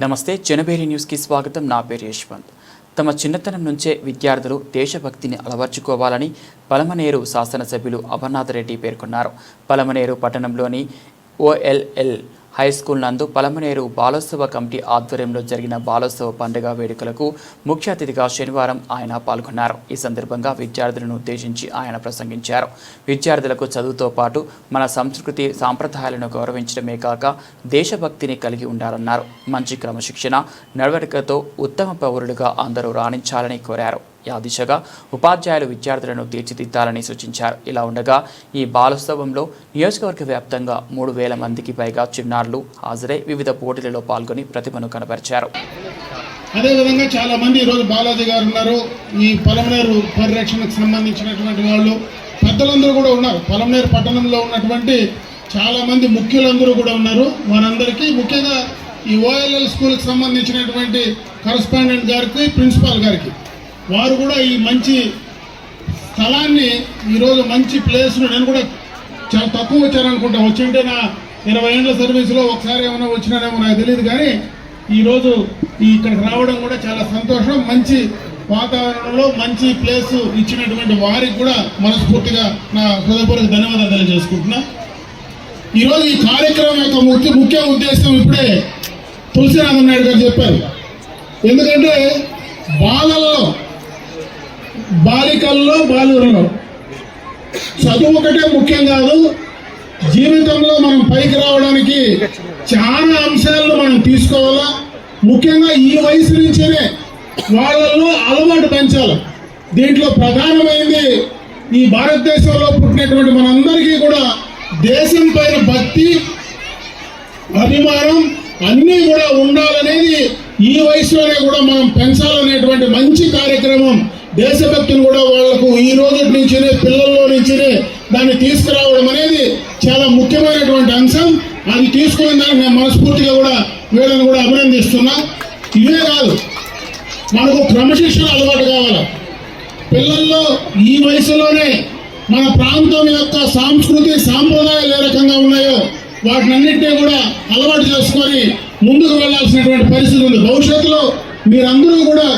నమస్తే జనబేరి న్యూస్కి స్వాగతం. నా పేరు యశ్వంత్. తమ చిన్నతనం నుంచే విద్యార్థులు దేశభక్తిని అలవర్చుకోవాలని పలమనేరు శాసనసభ్యులు అమర్నాథ్ రెడ్డి పేర్కొన్నారు. పలమనేరు పట్టణంలోని OLL హై స్కూల్ నందు పలమనేరు బాలోత్సవ కమిటీ ఆధ్వర్యంలో జరిగిన బాలోత్సవ పండుగ వేడుకలకు ముఖ్య అతిథిగా శనివారం ఆయన పాల్గొన్నారు. ఈ సందర్భంగా విద్యార్థులను ఉద్దేశించి ఆయన ప్రసంగించారు. విద్యార్థులకు చదువుతో పాటు మన సంస్కృతి సాంప్రదాయాలను గౌరవించడమే కాక దేశభక్తిని కలిగి ఉండాలన్నారు. మంచి క్రమశిక్షణ నడవడికతో ఉత్తమ పౌరులుగా అందరూ రాణించాలని కోరారు. ఆ దిశగా ఉపాధ్యాయులు విద్యార్థులను తీర్చిదిద్దాలని సూచించారు. ఇలా ఉండగా ఈ బాలోత్సవంలో నియోజకవర్గ వ్యాప్తంగా 3000 మందికి పైగా చిన్నారులు హాజరై వివిధ పోటీలలో పాల్గొని ప్రతిభను కనబరిచారు. అదేవిధంగా చాలా మంది ఈరోజు బాలాజీ గారు ఉన్నారు. ఈ పలమనేరు పరిరక్షణకు సంబంధించినటువంటి వాళ్ళు పెద్దలందరూ కూడా ఉన్నారు. పలమనేరు పట్టణంలో ఉన్నటువంటి చాలా మంది ముఖ్యులందరూ కూడా ఉన్నారు. వారందరికీ ముఖ్యంగా ఈ OLL స్కూల్కి సంబంధించినటువంటి కరస్పాండెంట్ గారికి, ప్రిన్సిపాల్ గారికి, వారు కూడా ఈ మంచి స్థలాన్ని ఈరోజు మంచి ప్లేస్ను, నేను కూడా చాలా తక్కువ వచ్చాననుకుంటా, వచ్చింటే నా 20 ఏళ్ళ సర్వీసులో ఒకసారి ఏమైనా వచ్చినానేమో నాకు తెలియదు. కానీ ఈరోజు ఇక్కడికి రావడం కూడా చాలా సంతోషం. మంచి వాతావరణంలో మంచి ప్లేస్ ఇచ్చినటువంటి వారికి కూడా మనస్ఫూర్తిగా నా హృదయపూర్వక ధన్యవాదాలు తెలియజేసుకుంటున్నా. ఈరోజు ఈ కార్యక్రమం యొక్క ముఖ్య ఉద్దేశం ఇప్పుడే తులసినాథన్ నాయుడు గారు చెప్పారు. ఎందుకంటే బాలికల్లో బాలురలో చదువు ఒకటే ముఖ్యం కాదు. జీవితంలో మనం పైకి రావడానికి చాలా అంశాలను మనం తీసుకోవాలా. ముఖ్యంగా ఈ వయసు నుంచేనే వాళ్ళల్లో అలవాటు పెంచాలి. దీంట్లో ప్రధానమైంది ఈ భారతదేశంలో పుట్టినటువంటి మనందరికీ కూడా దేశం పైన భక్తి, అభిమానం అన్నీ కూడా ఉండాలనేది ఈ వయసులోనే కూడా మనం పెంచాలనేటువంటి మంచి కార్యక్రమం. దేశభక్తిని కూడా వాళ్లకు ఈ రోజు నుంచినే, పిల్లల్లో నుంచినే దాన్ని తీసుకురావడం అనేది చాలా ముఖ్యమైనటువంటి అంశం. అది తీసుకునే దానికి నేను మనస్ఫూర్తిగా కూడా వీళ్ళని కూడా అభినందిస్తున్నా. ఇవే కాదు, మనకు క్రమశిక్షణ అలవాటు కావాలి. పిల్లల్లో ఈ వయసులోనే మన ప్రాంతం యొక్క సంస్కృతి సాంప్రదాయాలు ఏ రకంగా ఉన్నాయో వాటినన్నింటినీ కూడా అలవాటు చేసుకొని ముందుకు వెళ్లాల్సినటువంటి పరిస్థితి ఉంది. భవిష్యత్తులో మీరందరూ కూడా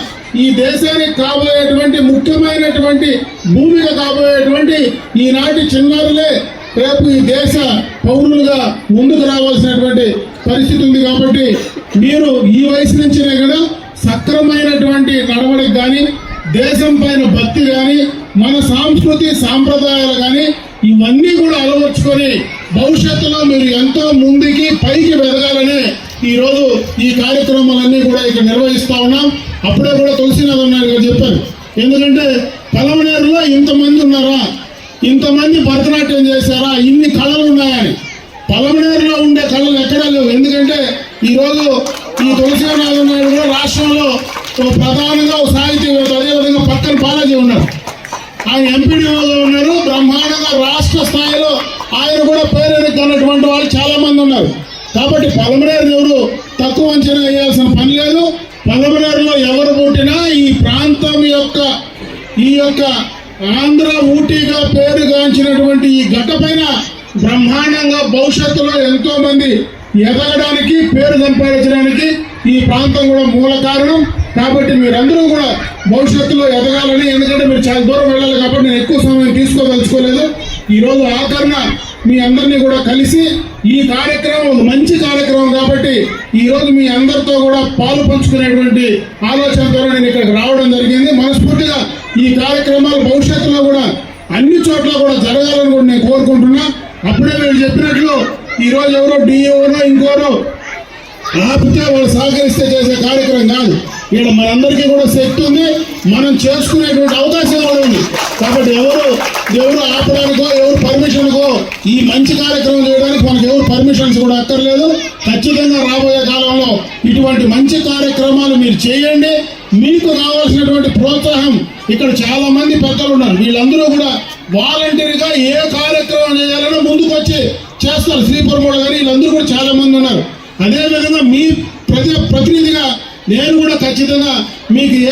ఈ దేశానికి కాబోయేటువంటి ముఖ్యమైనటువంటి భూమిగా కాబోయేటువంటి ఈనాటి చిన్నారులే రేపు ఈ దేశ పౌరులుగా ముందుకు రావాల్సినటువంటి పరిస్థితి ఉంది. కాబట్టి మీరు ఈ వయసు నుంచినే కూడా సక్రమైనటువంటి నడవడికి కానీ, దేశం పైన భక్తి కానీ, మన సంస్కృతి సాంప్రదాయాలు కానీ ఇవన్నీ కూడా అలవర్చుకొని భవిష్యత్తులో మీరు ఎంతో ముందుకి పైకి వెదగాలని ఈరోజు ఈ కార్యక్రమాలన్నీ కూడా ఇక్కడ నిర్వహిస్తా ఉన్నాం. అప్పుడే కూడా తులసినాథన్ నాయుడు గారు చెప్పారు. ఎందుకంటే పలమనేరులో ఇంతమంది ఉన్నారా, ఇంతమంది భరతనాట్యం చేశారా, ఇన్ని కళలు ఉన్నాయని. పలమనేరులో ఉండే కళలు ఎక్కడా లేవు. ఎందుకంటే ఈరోజు ఈ తులసినాథన్ నాయుడు కూడా రాష్ట్రంలో ప్రధానంగా సాహితీవేత్త, అదేవిధంగా పక్కన బాలాజీ ఉన్నారు, ఆయన ఎంపీడీఓగా ఉన్నారు. బ్రహ్మాండంగా రాష్ట్ర స్థాయిలో ఆయన కూడా పేరెన్నికన్నటువంటి వాళ్ళు చాలా మంది ఉన్నారు. కాబట్టి పలమనేరు ఎవరు తక్కువ అంచనా వేయాల్సిన పని లేదు. పలమనేరులో ఎవరు పుట్టినా ఈ ప్రాంతం ఈ యొక్క ఆంధ్ర ఊటీగా పేరుగాంచినటువంటి ఈ గడ్డ పైన బ్రహ్మాండంగా భవిష్యత్తులో ఎంతో మంది ఎదగడానికి, పేరు సంపాదించడానికి ఈ ప్రాంతం కూడా మూల కారణం. కాబట్టి మీరందరూ కూడా భవిష్యత్తులో ఎదగాలని, ఎందుకంటే మీరు చాలా దూరం వెళ్ళాలి కాబట్టి నేను ఎక్కువ సమయం తీసుకోదలుచుకోలేదు. ఈరోజు ఆఖరణ మీ అందరినీ కూడా కలిసి ఈ కార్యక్రమం మంచి కార్యక్రమం కాబట్టి ఈరోజు మీ అందరితో కూడా పాలు పంచుకునేటువంటి ఆలోచనతో నేను ఇక్కడికి రావడం జరిగింది. మనస్ఫూర్తిగా ఈ కార్యక్రమాలు భవిష్యత్తులో కూడా అన్ని చోట్ల కూడా జరగాలని కూడా నేను కోరుకుంటున్నా. అప్పుడే మీరు చెప్పినట్లు ఈరోజు ఎవరో డిఓనో ఇంకోరో ఆపితే వాళ్ళు సహకరిస్తే చేసే కార్యక్రమం కాదు. ఇక్కడ మనందరికీ కూడా శక్తి ఉంది, మనం చేసుకునేటువంటి అవకాశం కూడా ఉంది. కాబట్టి ఎవరు ఆపడానికో, ఎవరు పర్మిషన్కో ఈ మంచి కార్యక్రమం చేయడానికి మనకు ఎవరు పర్మిషన్స్ కూడా అక్కర్లేదు. ఖచ్చితంగా రాబోయే కాలంలో ఇటువంటి మంచి కార్యక్రమాలు మీరు చేయండి. మీకు కావాల్సినటువంటి ప్రోత్సాహం, ఇక్కడ చాలా మంది పెద్దలు ఉన్నారు, వీళ్ళందరూ కూడా వాలంటీర్గా ఏ కార్యక్రమం చేయాలన్నా ముందుకు వచ్చి చేస్తారు. శ్రీపురం కూడా కానీ వీళ్ళందరూ కూడా చాలా మంది ఉన్నారు. అదేవిధంగా మీ ప్రతినిధిగా నేను కూడా ఖచ్చితంగా మీకు ఏ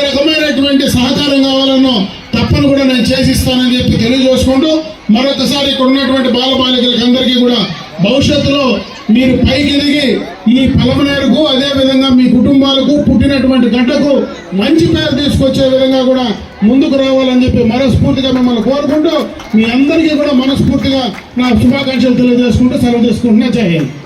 రకమైనటువంటి సహకారం కావాలన్నో తప్పని కూడా నేను చేసిస్తానని చెప్పి తెలియజేసుకుంటూ మరొకసారి ఇక్కడ ఉన్నటువంటి బాలబాలికలకు అందరికీ కూడా భవిష్యత్తులో మీరు పైకి ఎదిగి ఈ పలమనేరుకు అదే విధంగా మీ కుటుంబాలకు పుట్టినటువంటి గడ్డకు మంచి పేరు తీసుకొచ్చే విధంగా కూడా ముందుకు రావాలని చెప్పి మనస్ఫూర్తిగా మిమ్మల్ని కోరుకుంటూ మీ అందరికీ కూడా మనస్ఫూర్తిగా నా శుభాకాంక్షలు తెలియజేసుకుంటూ సెలవు తీసుకుంటున్నా. జై హింద్.